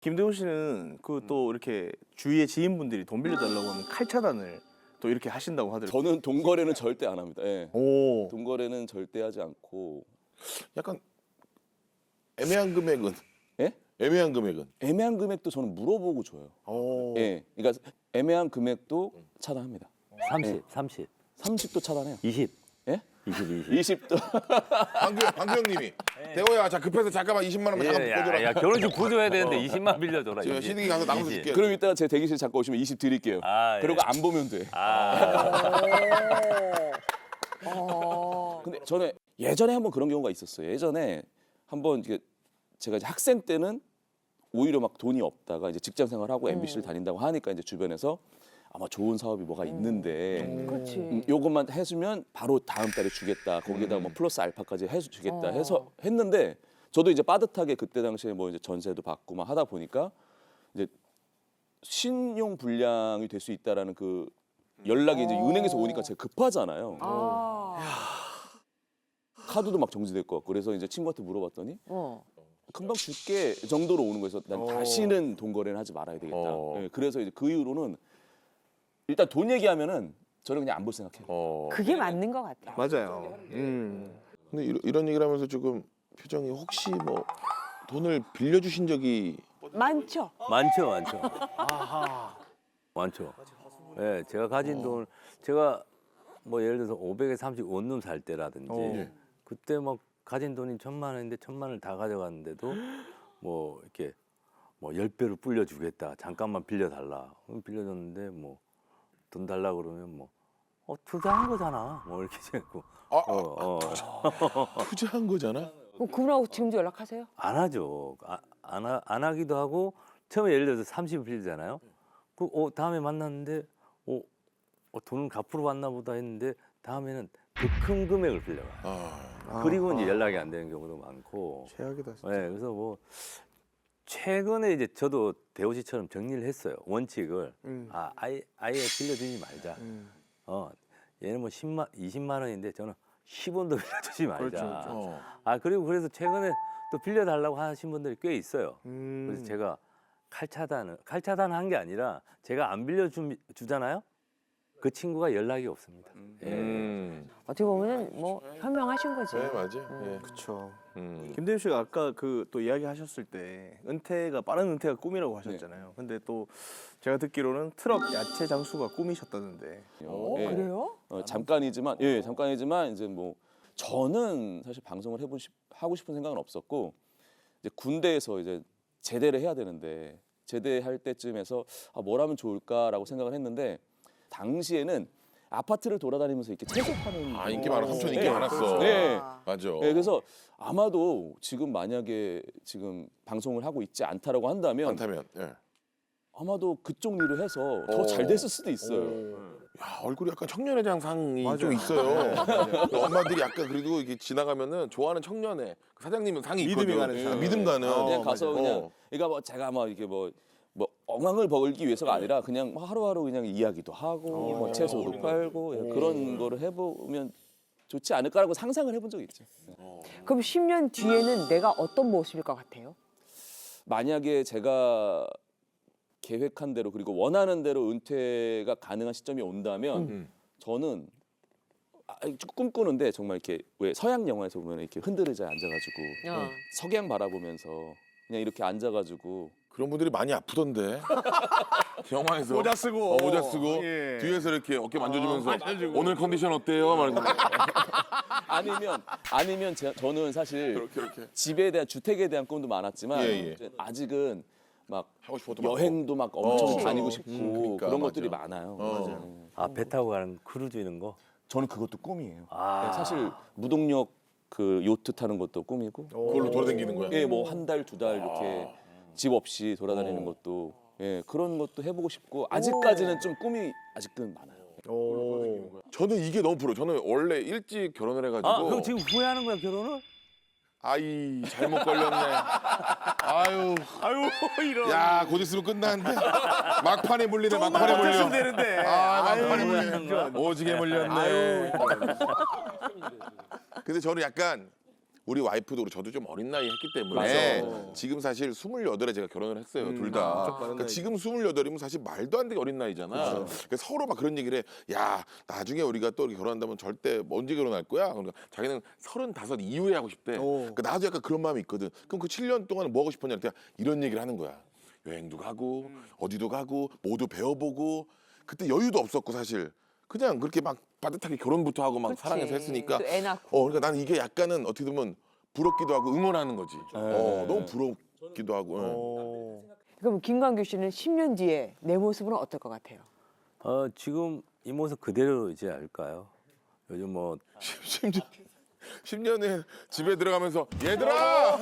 김대호 씨는 그 또 이렇게 주위의 지인분들이 돈 빌려달라고 하면 칼차단을 또 이렇게 하신다고 하더라고요. 저는 돈 거래는 절대 안 합니다. 예. 오. 돈 거래는 절대 하지 않고. 약간 애매한 금액은 예? 애매한 금액은 애매한 금액도 저는 물어보고 줘요. 오. 예. 그러니까 애매한 금액도 차단합니다. 30. 30도 차단해요. 20. 예? 20. 20도. 방규형님이 대호야, 자 급해서 잠깐만 20만 원만 잠깐 빌려줘라. 야, 결혼식 보조해야 되는데 20만 빌려줘라. 제가 20. 시댁에 가서 나눠서 줄게. 그럼 이따가 제 대기실 잠깐 오시면 20 드릴게요. 아, 그리고 예. 안 보면 돼. 근데 저는 예전에 한번 그런 경우가 있었어요. 예전에 한번 이게 제가 이제 학생 때는 오히려 막 돈이 없다가 이제 직장 생활하고 MBC를 다닌다고 하니까 이제 주변에서 아마 좋은 사업이 뭐가 있는데 그렇지. 요것만 해주면 바로 다음 달에 주겠다. 거기에다가 뭐 플러스 알파까지 해주겠다 해서 했는데 저도 이제 빠듯하게 그때 당시에 뭐 이제 전세도 받고 막 하다 보니까 이제 신용 불량이 될 수 있다라는 그 연락이 이제 은행에서 오니까 제가 급하잖아요. 카드도 막 정지될 것 같고 그래서 이제 친구한테 물어봤더니 금방 줄게 정도로 오는 거여서 난 다시는 돈 거래는 하지 말아야 되겠다. 예, 그래서 이제 그 이후로는 일단 돈 얘기하면은 저는 그냥 안 볼 생각해요. 그게 맞는 것 같아. 맞아요. 근데 이런 얘기를 하면서 조금 표정이 혹시 뭐 돈을 빌려주신 적이 많죠. 많죠. 많죠. 예, 제가 가진 돈, 제가 뭐 예를 들어서 500에 30 원룸 살 때라든지 그때 막 가진 돈이 1,000만 원인데 1,000만 원을 다 가져갔는데도 뭐 이렇게 뭐 10배로 불려주겠다. 잠깐만 빌려달라. 그럼 빌려줬는데 뭐 돈 달라 그러면 뭐 투자한 거잖아. 뭐 이렇게 생각하고 투자한 거잖아. 그분하고 지금도 연락하세요? 안 하죠. 안 하기도 하고 처음에 예를 들어서 30을 빌리잖아요. 그 다음에 만났는데 돈은 갚으러 왔나 보다 했는데 다음에는 더 큰 금액을 빌려가. 그리고 이제 연락이 안 되는 경우도 많고. 최악이다 진짜. 네, 그래서 뭐 최근에 이제 저도 대호 씨처럼 정리를 했어요. 원칙을 아예 빌려주지 말자. 얘는 뭐 20만 원인데 저는 10원도 빌려주지 말자. 그렇죠. 그리고 그래서 최근에 또 빌려달라고 하신 분들이 꽤 있어요. 그래서 제가 칼차단한 게 아니라 제가 안 빌려주잖아요. 그 친구가 연락이 없습니다. 어떻게 보면은 뭐 현명하신 거지. 네, 맞아. 예. 그렇죠. 김대호 씨가 아까 그 또 이야기하셨을 때 빠른 은퇴가 꿈이라고 하셨잖아요. 근데 또 제가 듣기로는 트럭 야채 장수가 꿈이셨다는데. 예. 그래요? 잠깐이지만 이제 뭐 저는 사실 방송을 하고 싶은 생각은 없었고 이제 군대에서 이제 제대를 해야 되는데 제대할 때쯤에서 뭘 하면 좋을까라고 생각을 했는데 당시에는 아파트를 돌아다니면서 이렇게 채소 파는 인기 많아. 삼촌 인기 네. 많았어. 네. 맞아. 네, 그래서 아마도 지금 만약에 지금 방송을 하고 있지 않다라고 한다면 안타면. 예. 아마도 그쪽 일을 해서 더 잘 됐을 수도 있어요. 야, 얼굴이 약간 청년회장 상이 좀 있어요. 엄마들이 약간 그래도 이렇게 지나가면은 좋아하는 청년회 그 사장님은 상이 믿음이 있거든. 가는 상. 믿음 가는. 그냥 가서 맞아요. 그냥 그러니까 뭐 제가 막 이렇게 뭐 엉망을 벌기 위해서가 아니라 그냥 하루하루 그냥 이야기도 하고 뭐 채소도 팔고 그런 거를 해보면 좋지 않을까라고 상상을 해본 적이 있죠. 그럼 10년 뒤에는 내가 어떤 모습일 것 같아요? 만약에 제가 계획한 대로 그리고 원하는 대로 은퇴가 가능한 시점이 온다면 저는 꿈꾸는데 정말 이렇게 왜 서양 영화에서 보면 이렇게 흔들의자에 앉아가지고 석양 바라보면서 그냥 이렇게 앉아가지고 그런 분들이 많이 아프던데. 영화에서 모자 쓰고. 모자 쓰고 예. 뒤에서 이렇게 어깨 만져주면서 오늘 컨디션 어때요? 말해서 아니면 저는 사실 집에 대한 주택에 대한 꿈도 많았지만 예. 아직은 막 하고 싶어도 여행도 막 엄청 그치. 다니고 싶고 그러니까, 그런 맞아. 것들이 많아요. 배 타고 가는 크루즈 이런 거. 저는 그것도 꿈이에요. 사실 무동력 그 요트 타는 것도 꿈이고. 그걸로 돌아다니는 거야. 예, 뭐 한 달, 두 달 이렇게 집 없이 돌아다니는 것도 그런 것도 해보고 싶고 아직까지는 좀 꿈이 아직은 많아요. 저는 이게 너무 부러워. 저는 원래 일찍 결혼을 해가지고 그럼 지금 후회하는 거야 결혼을? 아이 잘못 걸렸네. 아유 이런. 야 곧 있으면 끝나는데 막판에 물리네. 막판에 물려. 되는데. 막판에 물려. 오지게 물렸네. 아유. 근데 저는 약간 우리 와이프도 그렇고 저도 좀 어린 나이 했기 때문에 맞아. 지금 사실 28에 제가 결혼을 했어요. 둘 다. 그러니까 지금 28이면 사실 말도 안 되게 어린 나이잖아. 그러니까 서로 막 그런 얘기를 해. 야, 나중에 우리가 또 이렇게 결혼한다면 절대 언제 결혼할 거야? 그러니까 자기는 35 이후에 하고 싶대. 그러니까 나도 약간 그런 마음이 있거든. 그럼 그 7년 동안 뭐 하고 싶었냐? 그냥 이런 얘기를 하는 거야. 여행도 가고 어디도 가고 모두 배워보고 그때 여유도 없었고 사실 그냥 그렇게 막 빠듯하게 결혼부터 하고 막 그치. 사랑해서 했으니까 또 애 낳고. 그러니까 나는 이게 약간은 어떻게 보면 부럽기도 하고 응원하는 거지. 너무 부럽기도 하고. 그럼 김광규 씨는 10년 뒤에 내 모습은 어떨 것 같아요? 지금 이 모습 그대로이지 않을까요? 요즘 뭐 10년에 집에 들어가면서 얘들아